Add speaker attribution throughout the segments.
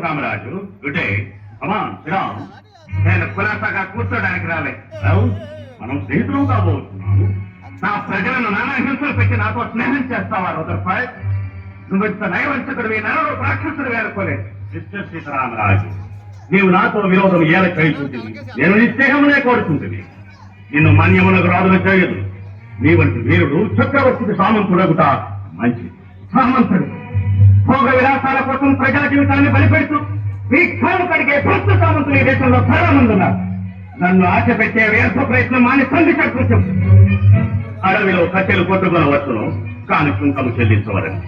Speaker 1: Mister Ramaraju good day కమాన్ శ్రీరామ్ నేను కులాసాగా కూర్చోడానికి రాలే మనం స్నేహితులు కాబోతున్నాము నా ప్రజలను నానా హింసలు పెట్టి నాతో స్నేహం చేస్తావా రూదర్ఫర్డ్ నువ్వు ఇంత నయవంచకుడివి నరడు రాక్షసుడివి అనుకోలేదు మిస్టర్ సీతారామరాజు నీవు నాతో విరోధం ఏల చేయుచుంటుంది నేను నీ స్నేహమునే కోరుకుంటుంది నిన్ను మన్యమునకు రాజులు చేయదు నీ వంటి వీరుడు చక్రవర్తికి సామంతుడగుట మంచిది సామంతుడు భోగ విలాసాల కోసం ప్రజా జీవితాన్ని బలిపెడుతూ మీ కాలు కడిగే భక్త సామంతులు ఈ దేశంలో చాలా మంది ఉన్నారు నన్ను ఆశ పెట్టే వ్యర్థ ప్రయత్నం మాని సంధించు అడవిలో కట్టెలు కొట్టుకునవచ్చును కాని సుంకము చెల్లించవలని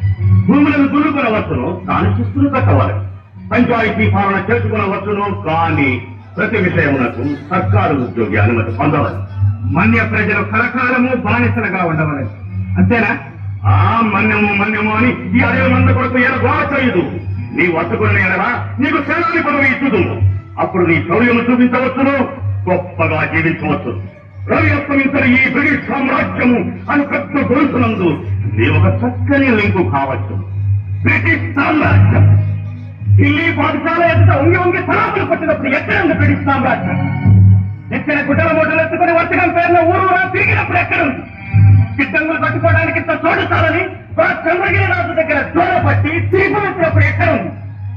Speaker 1: భూములను దున్నుకునవచ్చును కాని శిస్తులు కట్టవాలని పంచాయతీ పాలన చేసుకునవచ్చును కాని ప్రతి విషయమునకు సర్కారు ఉద్యోగి అనుమతి పొందవాలి మన్య ప్రజలు కలకాలము బానిసలుగా ఉండవలని అంతేనా ఆ మన్యము అని ఈ అడవి మంద కొరకు ఎలా గోడ చేయదు నీ వద్దకున్న ఎడలా నీకు సేనాని పదవి ఇచ్చుదు అప్పుడు నీ శౌర్యము చూపించవచ్చును గొప్పగా జీవించవచ్చు రవి అస్తమించిన ఈ బ్రిటిష్ సామ్రాజ్యము అని పెద్ద గొలుసునందు నీ ఒక చక్కని లింకు కావచ్చు బ్రిటిష్ సామ్రాజ్యం ఢిల్లీ పాఠశాల ఎదుట ఉంగి తలాపులు పట్టినప్పుడు ఎక్కడ ఉంది బ్రిటిష్ సామ్రాజ్యం ఎక్కడ గుడ్డల మూటలు ఎత్తుకుని వర్తకం పేరున ఊరు తిరిగినప్పుడు ఎక్కడుంది గిడ్డంగులు పట్టుకోవడానికి ఇంత చూడుతారని చంద్రగిరి రాజు దగ్గర దూర పట్టి తిరిగి వచ్చినప్పుడు ఎక్కడుంది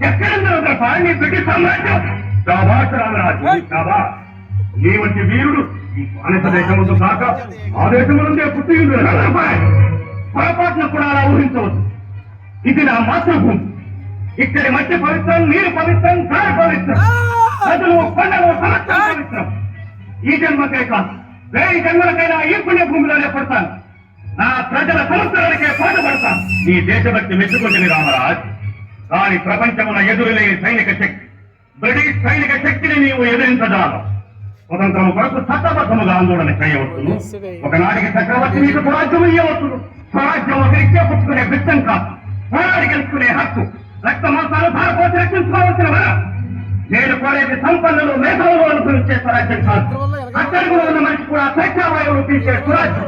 Speaker 1: ఎక్కడుంది నీ బ్రిటిష్ సామ్రాజ్యం శాబాష్ రామరాజు శాబాష్ నీ వంటి వీరుడు ఈ బానిస దేశముందు కాక ఆ దేశము నుండే పుట్టి పొరపాటును కూడా అలా ఊహించవద్దు ఇది నా మాతృభూమి ఇక్కడి మధ్య పవిత్రం నీరు పవిత్రం గాలి పవిత్రం నదులు కొండలు సమస్తం పవిత్రం ఈ జన్మకే కాదు వేయి జన్మలకైనా ఈ పుణ్యభూమిలోనే పడతాను నా ప్రజల సంవత్సరానికే పాటుపడతాను ఈ దేశభక్తి మెచ్చుకుంటుంది రామరాజ్ కానీ ప్రపంచమున ఎదురులేని సైనిక శక్తి బ్రిటిష్ సైనిక శక్తిని నీవు ఎదిరించజాలం స్వతంత్రము కొరకు చట్టబద్ధముగా ఆందోళన చేయవచ్చును ఒకనాటికి చక్రవర్తి నీకు స్వరాజ్యం ఇయ్యవచ్చును స్వరాజ్యం ఒకరికే పుచ్చుకునే బిచ్చం కాదు పోరాడి గెలుచుకునే హక్కు రక్త మాసాలు ధారపోసి రక్షించుకోవాల్సిన వరం నేను కోరేది సంపన్నులు మేధావులు అనుసరించే స్వరాజ్యం కాదు అక్కడికి ఉన్న మనిషి కూడా స్వేచ్ఛావాయువులు తీసే స్వరాజ్యం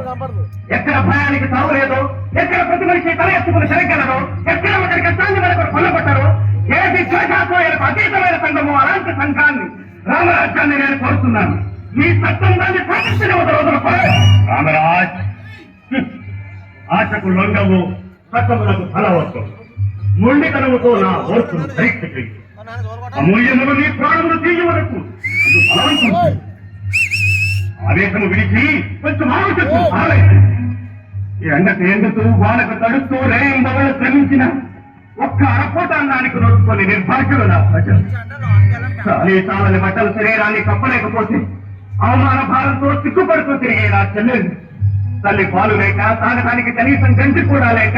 Speaker 1: ఎక్కడ భయానికి తావులేదో ఎక్కడ ప్రతి మనిషి తల ఎత్తుకుని సరిగలదో ఎక్కడ ఒకరి కష్టాన్ని మనకు కొల్లబట్టారో ఏది ద్వేషాత్మకు అతీతమైన సంఘము అలాంటి సంఘాన్ని రామరాజ్యాన్ని నేను కోరుతున్నాను మీ చట్టం దాన్ని సాధించిన రామరాజ్ ఆశకు లొంగవు చట్టములకు ఫలవచ్చు మొండితనముతో నా ఓర్పును పరీక్ష చేయి అమూల్యములు నీ ప్రాణములు తీయ వరకు ఆవేశము విడిచి కొంచెం ఆలోచించు ఈ ఎండకు ఎందుకు వాళ్ళకు తడుస్తూ రేయింబవలు శ్రమించిన ఒక్క అరపోటాన్నానికి నొచ్చుకొని నిర్భాగ్యులు నా ప్రజలు చాలని బట్టలు శరీరాన్ని కప్పలేకపోతే అవమాన భారంతో సిగ్గుపడుతూ తిరిగే నా చెల్లెలు తల్లి పాలు లేక తాగడానికి కనీసం గంటి కూడా లేక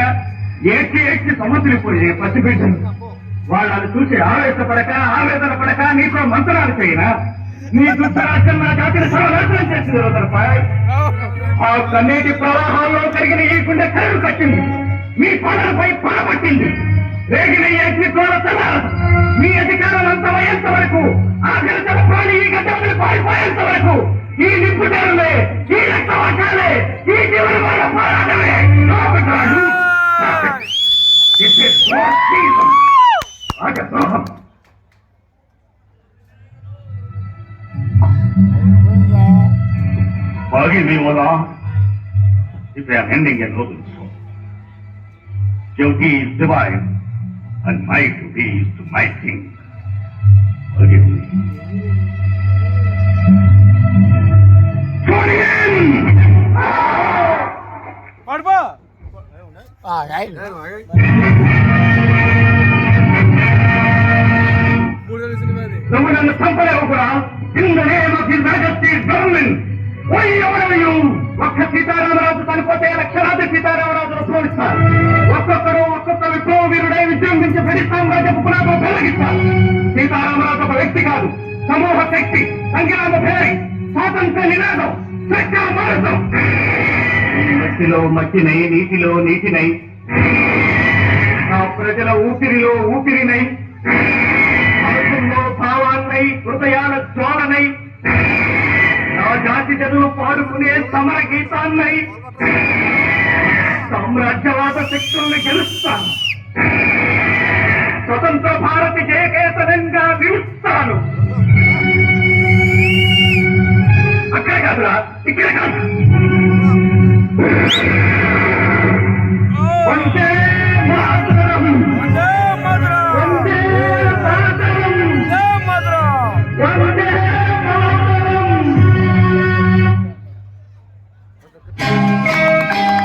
Speaker 1: ఏడ్చి సమస్యలిపోయే పసిబిడ్డలు వాళ్ళని చూసి ఆవేశపడక ఆవేదన పడక నీతో మంత్రాలు చేయనా నీ దుష్టరాజ్యం నా జాతిని సర్వనాశనం చేసింది రూదర్ఫర్డ్ ఆ కన్నీటి ప్రవాహాల్లో కలిగిన ఈ గుండె కరువు కట్టింది మీ పనులపై పడబట్టింది రేగిన ఏడ్చి తోడ మీ అధికారం అంతమయ్యేంత వరకు ఆఖరి తన ప్రాణి ఈ గడ్డలు పారిపోయేంత వరకు ఈ నిప్పుటలే ఈ రక్తవర్షాలే ఈ జీవన పోరాటమే రాజద్రోహం Forgive me, O Lord, if I am ending a noble soul. Duty is divine, and my duty is to my king. Forgive me. Join in!
Speaker 2: Padba!
Speaker 1: నువ్వు నన్ను చంపలేవు కూడా in the name of his majesty government why ever you ఒక్క సీతారామరాజు చనిపోతే లక్షలాది సీతారామరాజులు ప్రోత్సహిస్తారు ఒక్కొక్కరు ఒక్కొక్క విప్లవ వీరుడై విజృంభించి బ్రిటిష్ సామ్రాజ్యపు పునాదులు పెరిగిస్తారు సీతారామరాజు ఒక వ్యక్తి కాదు సమూహ శక్తి సంగ్రామ భేరి స్వాతంత్ర నినాదం స్వేచ్ఛా భారతం మట్టిలో మట్టినై నీటిలో నీటినై నా ప్రజల ఊపిరిలో ఊపిరినై మనసుల్లో భావాన్నై హృదయాల జ్వాలనై నా జాతి జనులు పాడుకునే సమర గీతాన్నై సామ్రాజ్యవాద శక్తుల్ని గెలుస్తాను స్వతంత్ర భారతి జయకేతన ఇక్కడ కాదు.